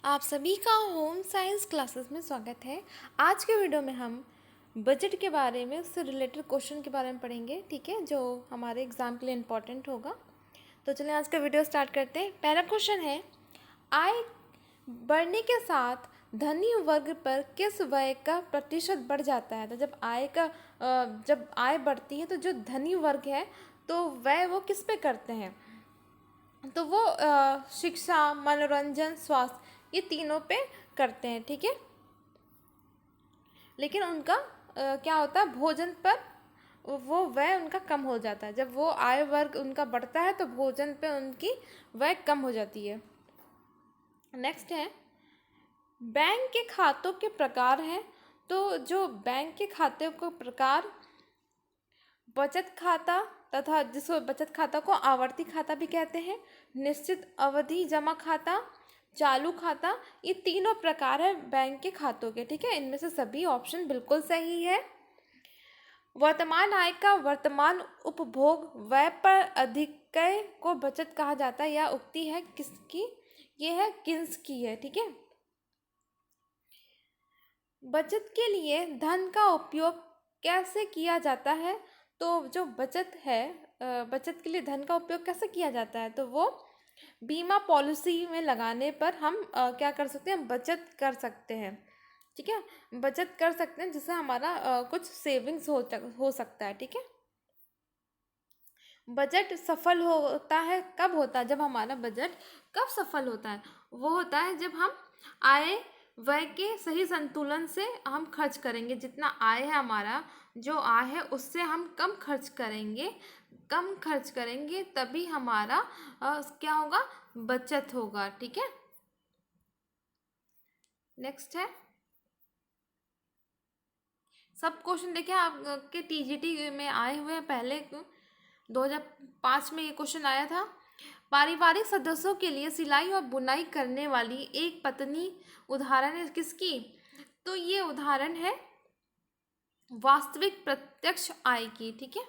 आप सभी का होम साइंस क्लासेस में स्वागत है। आज के वीडियो में हम बजट के बारे में, उससे रिलेटेड क्वेश्चन के बारे में पढ़ेंगे, ठीक है, जो हमारे एग्जाम के लिए इम्पोर्टेंट होगा। तो चलिए आज का वीडियो स्टार्ट करते हैं। पहला क्वेश्चन है, आय बढ़ने के साथ धनी वर्ग पर किस व्यय का प्रतिशत बढ़ जाता है? तो जब आय बढ़ती है तो जो धनी वर्ग है तो व्यय वो किस पे करते हैं? तो वो शिक्षा, मनोरंजन, स्वास्थ्य, ये तीनों पे करते हैं, ठीक है। लेकिन उनका क्या होता है, भोजन पर वो व्यय उनका कम हो जाता है। जब वो आय वर्ग उनका बढ़ता है तो भोजन पे उनकी व्यय कम हो जाती है। नेक्स्ट है, बैंक के खातों के प्रकार हैं। तो जो बैंक के खाते को प्रकार, बचत खाता, तथा जिसको बचत खाता को आवर्ती खाता भी कहते हैं, निश्चित अवधि जमा खाता, चालू खाता, ये तीनों प्रकार है बैंक के खातों के, ठीक है। इनमें से सभी ऑप्शन बिल्कुल सही है। वर्तमान आय का वर्तमान उपभोग व्यय पर अधिकय को बचत कहा जाता है। यह उक्ति है किसकी? ये है किन्स की है, ठीक है। बचत के लिए धन का उपयोग कैसे किया जाता है? तो जो बचत है, बचत के लिए धन का उपयोग कैसे किया जाता है? तो वो बीमा पॉलिसी में लगाने पर हम क्या कर सकते हैं, बचत कर सकते हैं, ठीक है। बचत कर सकते हैं जिससे हमारा कुछ सेविंग्स हो सकता है, ठीक है। बजट सफल होता है कब होता है? जब हमारा बजट कब सफल होता है? वो होता है जब हम आय व्यय के सही संतुलन से हम खर्च करेंगे। जितना आय है, हमारा जो आय है उससे हम कम खर्च करेंगे तभी हमारा क्या होगा, बचत होगा, ठीक है। नेक्स्ट है, सब क्वेश्चन देखिए आपके टीजीटी में आए हुए हैं। पहले 2005 में ये क्वेश्चन आया था। पारिवारिक सदस्यों के लिए सिलाई और बुनाई करने वाली एक पत्नी उदाहरण है किसकी? तो ये उदाहरण है वास्तविक प्रत्यक्ष आय की, ठीक है।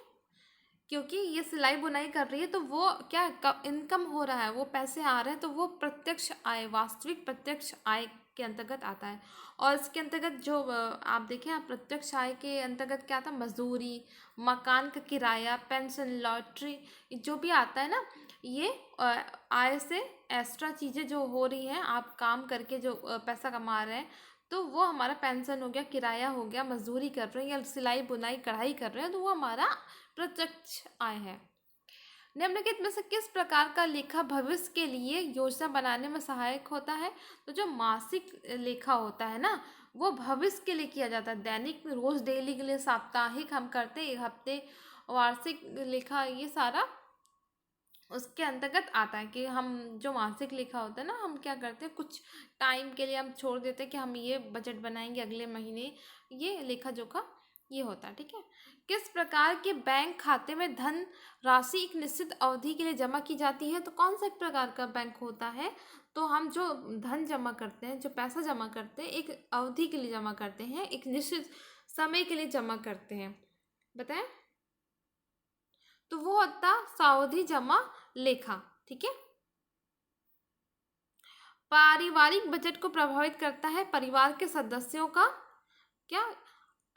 क्योंकि ये सिलाई बुनाई कर रही है तो वो क्या इनकम हो रहा है, वो पैसे आ रहे हैं, तो वो प्रत्यक्ष आय, वास्तविक प्रत्यक्ष आय के अंतर्गत आता है। और इसके अंतर्गत जो आप देखें, आप प्रत्यक्ष आय के अंतर्गत क्या आता है, मजदूरी, मकान का किराया, पेंशन, लॉटरी, जो भी आता है ना, ये आय से एक्स्ट्रा चीज़ें जो हो रही हैं, आप काम करके जो पैसा कमा रहे हैं, तो वो हमारा पेंशन हो गया, किराया हो गया, मजदूरी कर रहे हैं या सिलाई बुनाई कढ़ाई कर रहे हैं, तो वो हमारा प्रत्यक्ष आय है। निम्नलिखित में से किस प्रकार का लेखा भविष्य के लिए योजना बनाने में सहायक होता है? तो जो मासिक लेखा होता है ना, वो भविष्य के लिए किया जाता है। दैनिक, रोज, डेली के लिए, साप्ताहिक हम करते हैं, एक हफ्ते, वार्षिक लेखा, ये सारा उसके अंतर्गत आता है। कि हम जो मासिक लेखा होता है ना, हम क्या करते हैं, कुछ टाइम के लिए हम छोड़ देते हैं कि हम ये बजट बनाएंगे अगले महीने, ये लेखा जोखा ये होता है, ठीक है। किस प्रकार के बैंक खाते में धन राशि एक निश्चित अवधि के लिए जमा की जाती है? तो कौन सा एक प्रकार का बैंक होता है? तो हम जो धन जमा करते हैं, जो पैसा जमा करते हैं, एक अवधि के लिए जमा करते हैं, एक निश्चित समय के लिए जमा करते हैं, बताएं। तो वो होता सावधि जमा लेखा, ठीक है। पारिवारिक बजट को प्रभावित करता है परिवार के सदस्यों का क्या,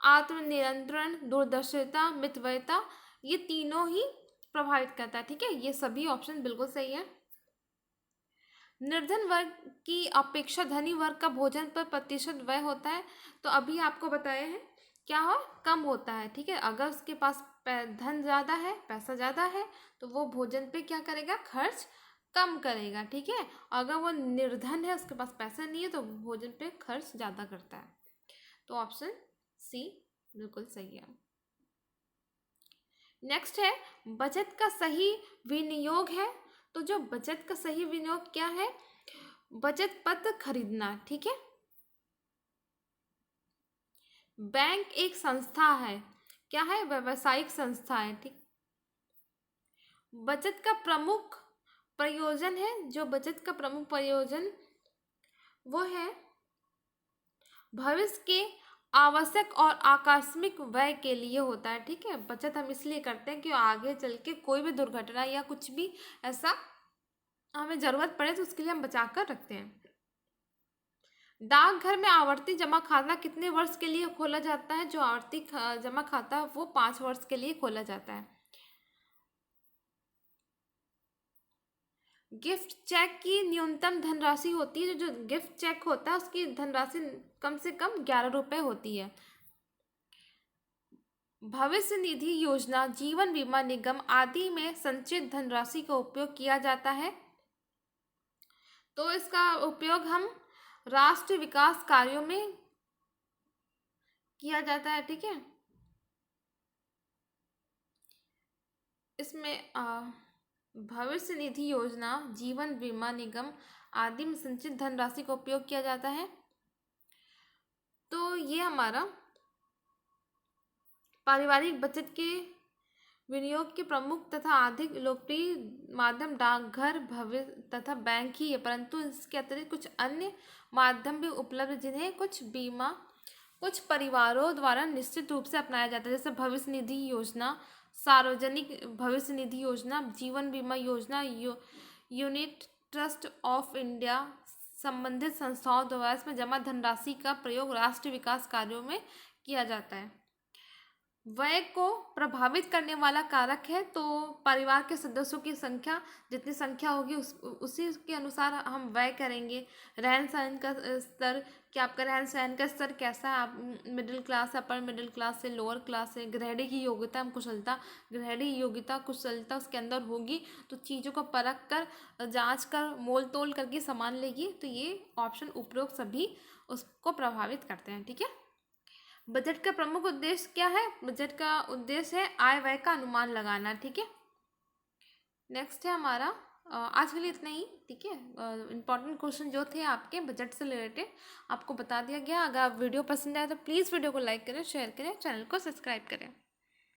आत्मनियंत्रण, दूरदर्शिता, मितव्ययता, ये तीनों ही प्रभावित करता है, ठीक है। ये सभी ऑप्शन बिल्कुल सही है। निर्धन वर्ग की अपेक्षा धनी वर्ग का भोजन पर प्रतिशत व्यय होता है। तो अभी आपको बताया है क्या हो, कम होता है, ठीक है। अगर उसके पास धन ज़्यादा है, पैसा ज़्यादा है, तो वो भोजन पे क्या करेगा, खर्च कम करेगा, ठीक है। अगर वो निर्धन है, उसके पास पैसा नहीं है, तो भोजन पे खर्च ज़्यादा करता है। तो ऑप्शन सी बिल्कुल सही है। नेक्स्ट है, बचत का सही विनियोग है। तो जो बचत का सही विनियोग क्या है, बचत पत्र खरीदना, ठीक है। बैंक एक संस्था है, क्या है, व्यवसायिक संस्था है, ठीक। बचत का प्रमुख प्रयोजन है, जो बचत का प्रमुख प्रयोजन वो है भविष्य के आवश्यक और आकस्मिक व्यय के लिए होता है, ठीक है। बचत हम इसलिए करते हैं कि आगे चल के कोई भी दुर्घटना या कुछ भी ऐसा हमें ज़रूरत पड़े तो उसके लिए हम बचा कर रखते हैं। डाकघर में आवर्ती जमा खाता कितने वर्ष के लिए खोला जाता है? जो आवर्ती जमा खाता है वो 5 वर्ष के लिए खोला जाता है। गिफ्ट चेक की न्यूनतम धनराशि होती है, जो गिफ्ट चेक होता है उसकी धनराशि कम से कम 11 रुपये होती है। भविष्य निधि योजना, जीवन बीमा निगम आदि में संचित धनराशि का उपयोग किया जाता है। तो इसका उपयोग हम राष्ट्रीय विकास कार्यों में किया जाता है, ठीक है। इसमें भविष्य निधि योजना, जीवन बीमा निगम आदि में संचित धनराशि का उपयोग किया जाता है। तो ये हमारा पारिवारिक बचत के विनियोग के प्रमुख तथा अधिक लोकप्रिय माध्यम डाकघर, भविष्य तथा बैंक ही है, परंतु इसके अतिरिक्त कुछ अन्य माध्यम भी उपलब्ध हैं, जिन्हें कुछ परिवारों द्वारा निश्चित रूप से अपनाया जाता है, जैसे भविष्य निधि योजना, सार्वजनिक भविष्य निधि योजना, जीवन बीमा योजना, यूनिट ट्रस्ट ऑफ इंडिया, संबंधित संस्थाओं द्वारा इसमें जमा धनराशि का प्रयोग राष्ट्रीय विकास कार्यों में किया जाता है। व्यय को प्रभावित करने वाला कारक है, तो परिवार के सदस्यों की संख्या, जितनी संख्या होगी उसी के अनुसार हम व्यय करेंगे। रहन सहन का स्तर, कि आपका रहन सहन का स्तर कैसा है, आप middle class, upper middle class से लोअर क्लास है। गृहिणी की योग्यता कुशलता, गृहिणी योग्यता कुशलता उसके अंदर होगी, तो चीज़ों को परख कर, जांच कर, मोल तोल करके सामान लेगी, तो ये ऑप्शन उपरोक्त सभी उसको प्रभावित करते हैं, ठीक है। बजट का प्रमुख उद्देश्य क्या है? बजट का उद्देश्य है आय व्यय का अनुमान लगाना, ठीक है। नेक्स्ट है हमारा, आज के लिए इतना ही, ठीक है। इंपॉर्टेंट क्वेश्चन जो थे आपके बजट से रिलेटेड आपको बता दिया गया। अगर आप वीडियो पसंद आए तो प्लीज़ वीडियो को लाइक करें, शेयर करें, चैनल को सब्सक्राइब करें।